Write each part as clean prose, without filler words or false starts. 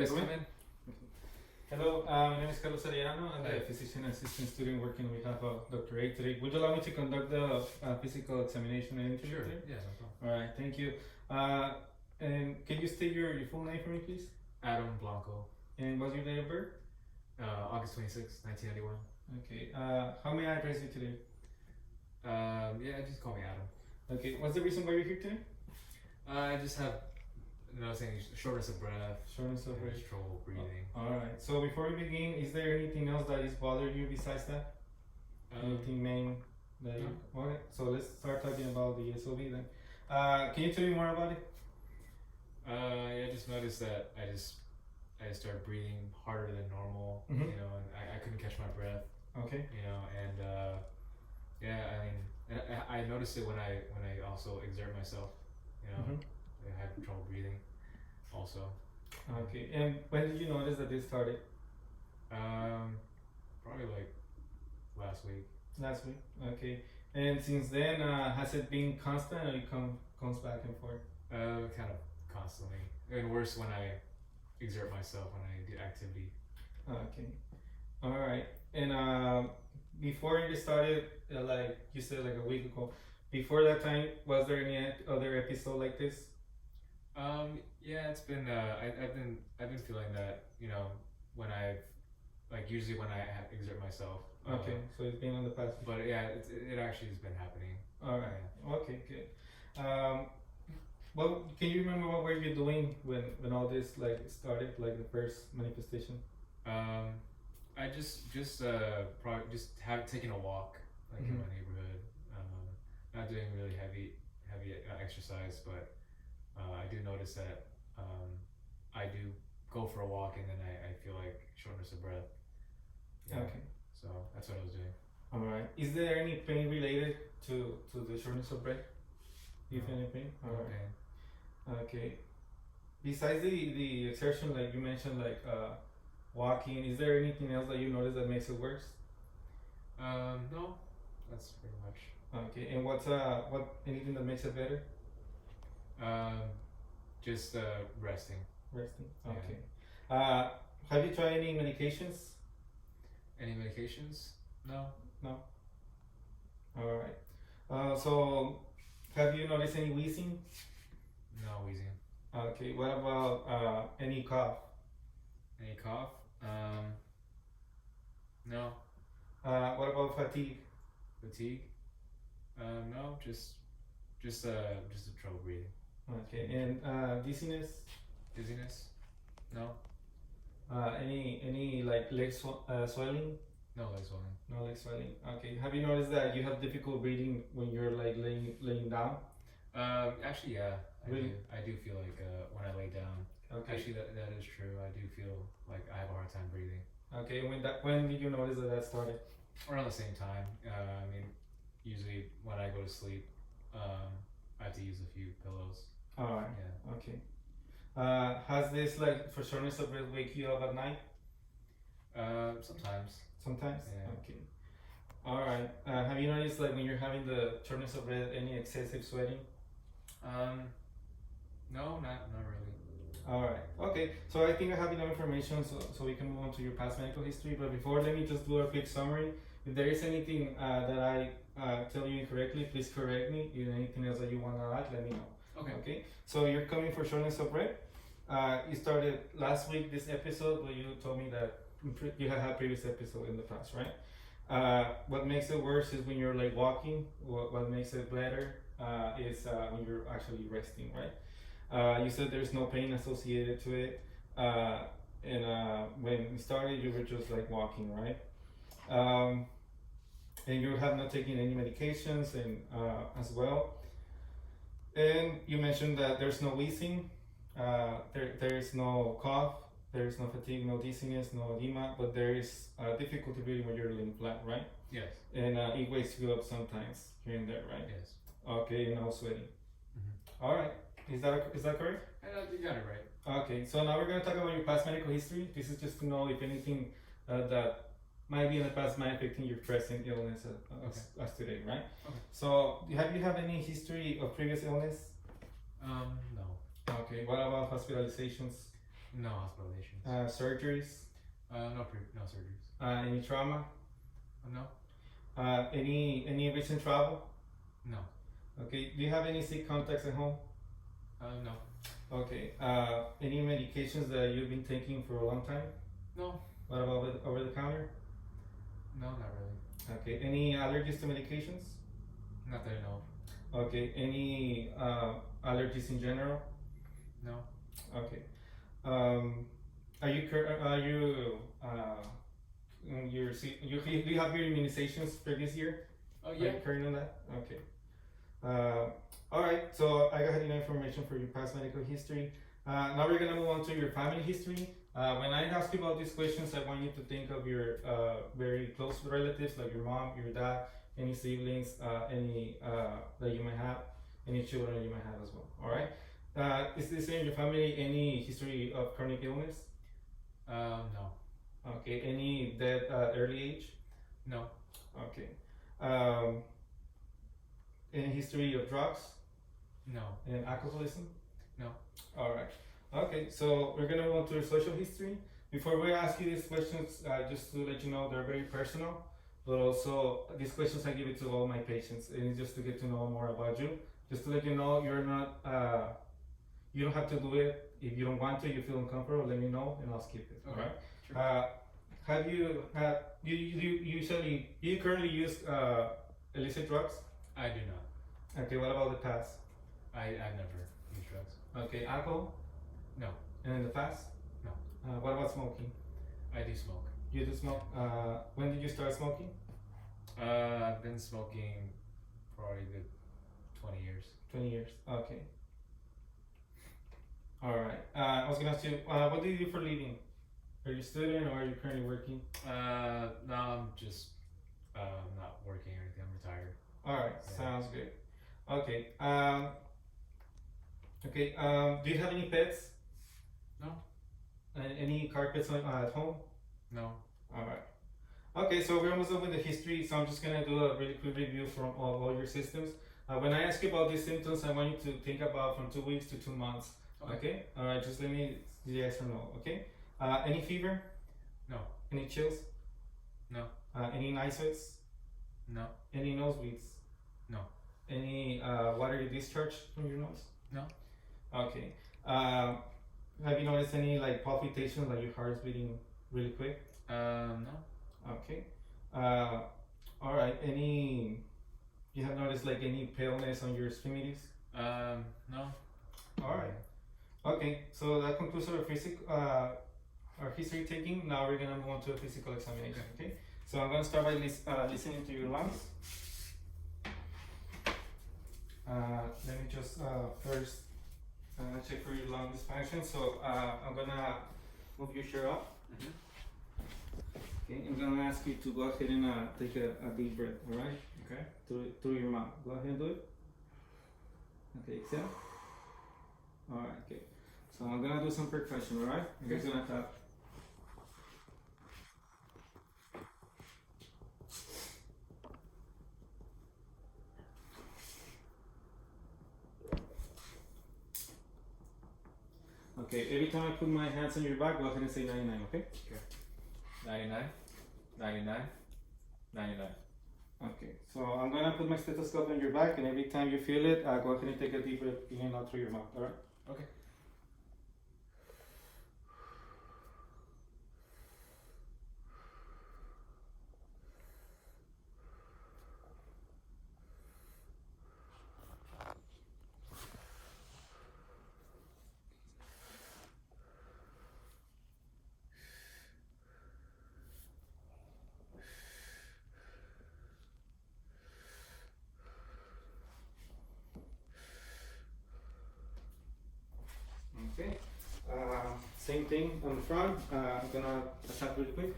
Yes, come in. Hello, my name is Carlos Arellano. I'm the physician assistant student working on behalf of Dr. A today. Would you allow me to conduct the physical examination and interview Sure. today? Yeah, no problem. All right, thank you. And can you state your full name for me, please? Adam Blanco, And what's your date of birth? August 26, 1991. Okay. How may I address you today? Yeah, just call me Adam. Okay. What's the reason why you're here today? I just have, saying shortness of breath, Shortness of breath. trouble breathing. All right. So before we begin, is there anything else that is bothering you besides that? Anything main that you? Okay. So let's start talking about the SOB then. Can you tell me more about it? Yeah, I just noticed that I started breathing harder than normal. Mhm. You know, and I couldn't catch my breath. Okay. You know, and yeah, I mean, I noticed it when I also exert myself. You know, Mhm. I had trouble breathing, also. Okay. And when did you notice that this started? Probably like last week. Last week. Okay. And since then, has it been constant or it comes back and forth? Kind of constantly, and worse when I exert myself when I do activity. Okay. All right. And before you started, like you said, like a week ago, before that time, was there any other episode like this? Yeah, it's been. I've been feeling that. You know, when usually when I exert myself. Okay. So it's been on the past. But yeah, it actually has been happening. All right. Okay. Good. Well, can you remember what were you doing when all this like started, like the first manifestation? I just probably just taking a walk like in my neighborhood. Not doing really heavy exercise, but I do notice that I do go for a walk and then I feel like shortness of breath. Yeah. Okay. So that's what I was doing. All right. Is there any pain related to the shortness of breath? If No. any pain? All right. Okay. Okay. Besides the exertion, like you mentioned, like walking, is there anything else that you notice that makes it worse? No, that's pretty much. Okay. And what anything that makes it better? Just resting. Resting. Yeah. Okay. Have you tried any medications? Any medications? No. No. All right. So have you noticed any wheezing? No wheezing. Okay. What about any cough? Any cough? No. What about fatigue? Fatigue? No. Just a trouble breathing. Okay. And dizziness? Dizziness? No. Any like leg swelling? No leg swelling. No leg swelling. Okay. Have you noticed that you have difficult breathing when you're like laying down? Actually, yeah. Really? I do feel like when I lay down. Okay. Actually, that is true. I do feel like I have a hard time breathing. Okay. When did you notice that started? Around the same time. I mean, usually when I go to sleep, I have to use a few pillows. All right. Yeah. Okay. Has this like for shortness of breath wake you up at night? Sometimes. Sometimes. Yeah. Okay. All right. Have you noticed like when you're having the shortness of breath any excessive sweating? No, not really. All right. Okay. So I think I have enough information so we can move on to your past medical history. But before, let me just do a quick summary. If there is anything that I tell you incorrectly, please correct me. If anything else that you want to add, let me know. Okay. Okay. So you're coming for shortness of breath. You started last week this episode, but you told me that you had previous episode in the past, right? What makes it worse is when you're like walking. What makes it better is when you're actually resting, right? You said there's no pain associated to it, and when you started, you were just like walking, right? And you have not taken any medications, and as well. And you mentioned that there's no wheezing, there is no cough, there is no fatigue, no dizziness, no edema, but there is difficulty breathing when you're laying flat, right? Yes. And it wakes you up sometimes here and there, right? Yes. Okay, and no sweating. Mm-hmm. All right, is that correct? You got it right. Okay, so now we're gonna talk about your past medical history. This is just to know if anything that might be in the past might affecting your present illness as today, right? Okay. So, have you had any history of previous illness? No. Okay. What about hospitalizations? No hospitalizations. Surgeries? No surgeries. Any trauma? No. Any recent travel? No. Okay. Do you have any sick contacts at home? No. Okay. Any medications that you've been taking for a long time? No. What about over the counter? No, not really. Okay. Any allergies to medications? Not that I know Okay. Any allergies in general? of. No. Okay. Are you do you have your immunizations for this year? Oh Are yeah. you current on that? Okay. All right. So I got enough information for your past medical history. Now we're gonna move on to your family history. When I ask you about these questions, I want you to think of your very close relatives, like your mom, your dad, any siblings, any that you might have, any children that you might have as well. All right. Is this in your family any history of chronic illness? No. Okay. Any death early age? No. Okay. Any history of drugs No. and alcoholism? No. All right. Okay. So we're gonna move on to your social history. Before we ask you these questions, just to let you know, they're very personal, but also these questions I give it to all my patients, and it's just to get to know more about you. Just to let you know, you're not. You don't have to do it if you don't want to. You feel uncomfortable, let me know, and I'll skip it. Okay. All right. Sure. Have you had you currently use illicit drugs? I do not. Okay. What about the past? I've never used drugs. Okay. Alcohol? No. And in the past? No. What about smoking? I do smoke. You do smoke. When did you start smoking? I've been smoking probably good 20 years. 20 years. Okay. All right. I was gonna ask you, what do you do for a living? Are you a student or are you currently working? No, I'm just not working or anything. I'm retired. All right. Yeah. Sounds good. Okay. Okay. Do you have any pets? No. Any carpets at home? No. All right. Okay, so we're almost done with the history, so I'm just gonna do a really quick review from all your systems. When I ask you about these symptoms, I want you to think about from 2 weeks to 2 months. Okay? All right, just let me yes or no. Okay? Any fever? No. Any chills? No. Any night sweats? No. Any nosebleeds? No. Any watery discharge from your nose? No. Okay. Have you noticed any like palpitations, like your heart is beating really quick? No. Okay. All right. You have noticed like any paleness on your extremities? No. All right. Okay. So that concludes our history taking. Now we're gonna move on to a physical examination. Okay. So I'm gonna start by listening to your lungs. Let me just first check for your lung dysfunction. So I'm gonna move your shirt up. Mm-hmm. Okay, I'm gonna ask you to go ahead and take a deep breath, alright? Okay. Through your mouth. Go ahead and do it. Okay, exhale. Alright, okay. So I'm gonna do some percussion, alright? I'm just gonna tap. Okay, every time I put my hands on your back, go ahead and say 99, okay? Okay. 99. 99. 99. Okay, so I'm gonna put my stethoscope on your back, and every time you feel it, go ahead and take a deep breath in and out through your mouth, alright? Okay. Okay, same thing on the front. I'm gonna tap really quick.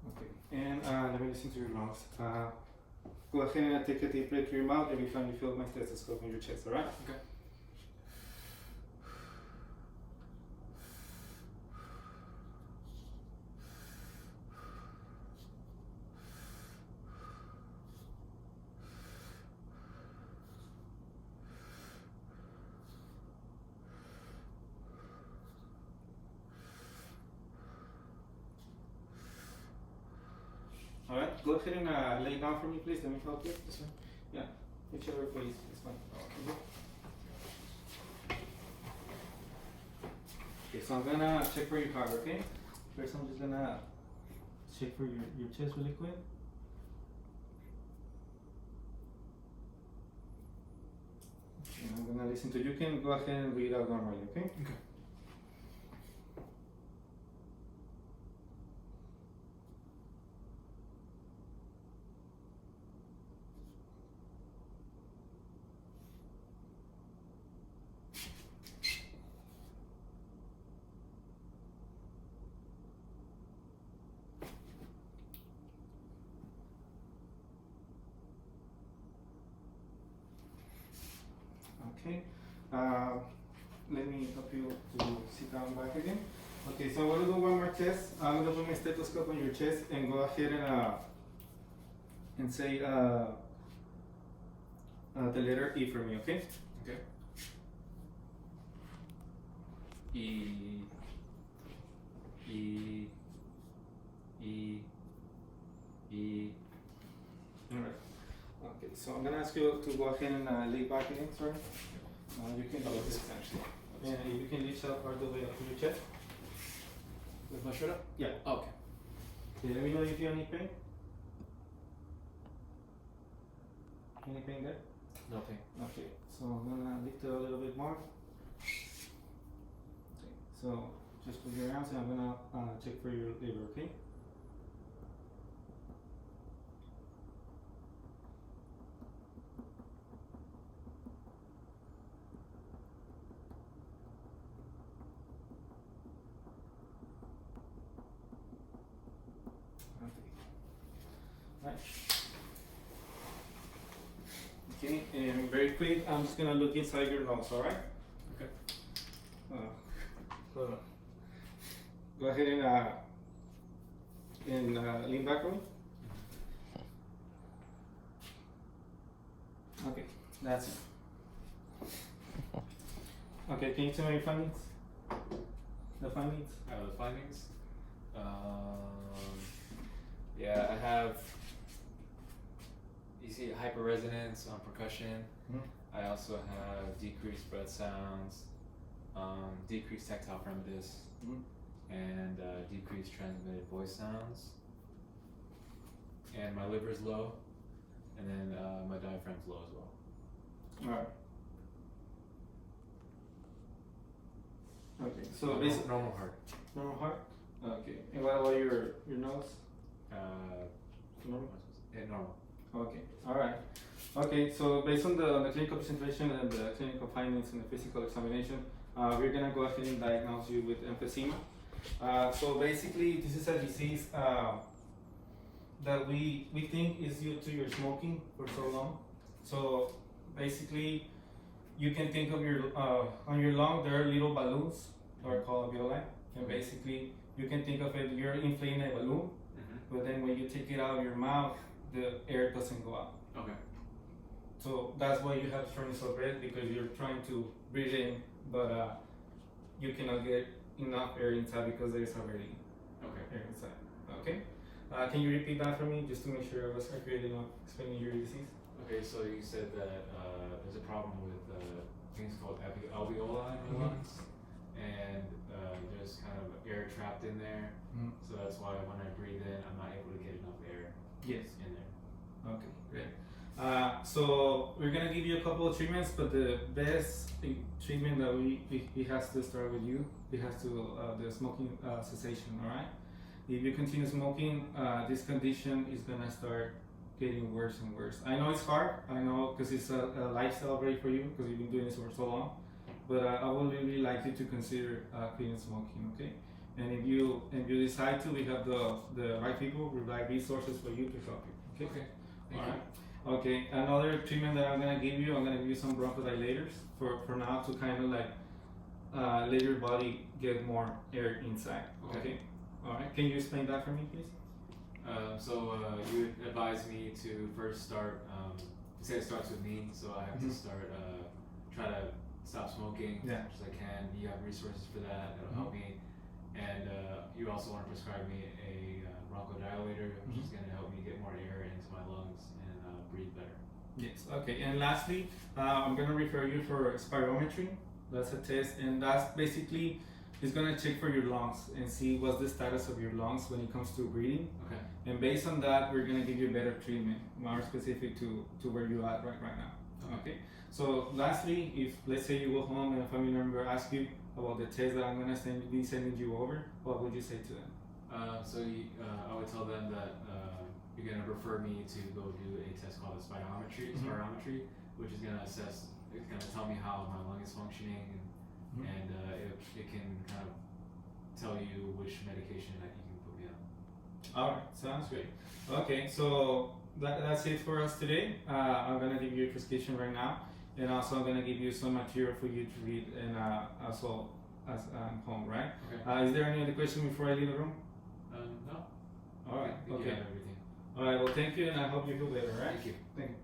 Okay, and let me listen to your lungs. Go ahead and take a deep breath through your mouth every time you feel my stethoscope in your chest, alright? Okay. go ahead and lay down for me, please. Let me help you. This one? Yeah, whichever, please. It's fine. Okay. Okay, so I'm gonna check for your heart, okay? First, I'm just gonna check for your chest really quick. Okay, I'm gonna listen to you. You can go ahead and read out normally, okay? Okay. Okay, let me help you to sit down back again. Okay, so I'm gonna do one more test. I'm gonna put my stethoscope on your chest and go ahead and say the letter E for me, okay? Okay. E, E, E, E. Alright. Okay, so I'm gonna ask you to go ahead and lay back again, sorry. You can do this actually. And you can reach out all the way up to your chest. With my shirt up? Yeah. Oh, okay. Okay, let me know if you feel any pain. Any pain there? No pain. Okay, so I'm gonna lift it a little bit more. Okay, so just put your hands and I'm gonna check for your liver, okay? Right. Okay, and very quick, I'm just gonna look inside your nose, alright? Okay. Hold on. Go ahead and lean back on me. Okay, that's it. Okay, can you tell me your findings? The findings? The findings? Yeah, I have, you see hyperresonance on percussion. Mm-hmm. I also have decreased breath sounds, decreased tactile primitus, Mm-hmm. and decreased transmitted voice sounds. And my liver's low, and then my diaphragm's low as well. Alright. Okay, so Normal heart. normal heart? Okay, and what about your nose? Normal? Yeah, normal. Okay, alright. Okay, so based on the clinical presentation and the clinical findings in the physical examination, we're gonna go ahead and diagnose you with emphysema. So basically, this is a disease that we think is due to your smoking for so long. So basically, you can think of your on your lung there are little balloons that are called alveoli, and basically you can think of it you're inflating a balloon, but then when you take it out of your mouth, the air doesn't go out. Okay. So that's why you have shortness of breath, because you're trying to breathe in, but you cannot get enough air inside because there is already air inside. Okay. Can you repeat that for me just to make sure I was accurate enough explaining your disease? Okay, so you said that there's a problem with things called alveoli in the lungs, and there's kind of air trapped in there. So that's why when I breathe in, I'm not able to get enough air Yes. in there. Okay, great. So we're gonna give you a couple of treatments, but the best treatment that we has to start with you. It has to the smoking cessation. All right. If you continue smoking, this condition is gonna start getting worse and worse. I know it's hard. I know because it's a lifestyle already for you because you've been doing this for so long. But I would really like you to consider quitting smoking. Okay. And if you decide to, we have the right people, the right resources for you to help you. Okay. Thank All you. right. Okay. Another treatment that I'm gonna give you, I'm gonna give you some bronchodilators for now to kind of like let your body get more air inside. Okay. All right. Can you explain that for me, please? So you advise me to first start. You said it starts with me, so I have to start. Try to stop smoking as much as I can. You have resources for that. That'll help me. And you also want to prescribe me a bronchodilator, which is going to help me get more air into my lungs and breathe better. Yes. Okay. And lastly, I'm gonna refer you for spirometry. That's a test, and that's basically it's gonna check for your lungs and see what's the status of your lungs when it comes to breathing. Okay. And based on that, we're gonna give you better treatment, more specific to where you're at right now. Okay. So lastly, if let's say you go home and a family member asks you about the test that I'm gonna be sending you over, what would you say to them? I would tell them that you're gonna refer me to go do a test called a spirometry, which is gonna assess. It's gonna tell me how my lung is functioning, and it can kind of tell you which medication that you can put me on. All right, sounds great. Okay, so that's it for us today. I'm gonna give you a prescription right now, and also I'm gonna give you some material for you to read, and also as home, right? Okay. Is there any other question before I leave the room? No. All right. I think you Okay. have everything. All right. Well, thank you, and I hope you feel better. All right. Thank you. Thank you.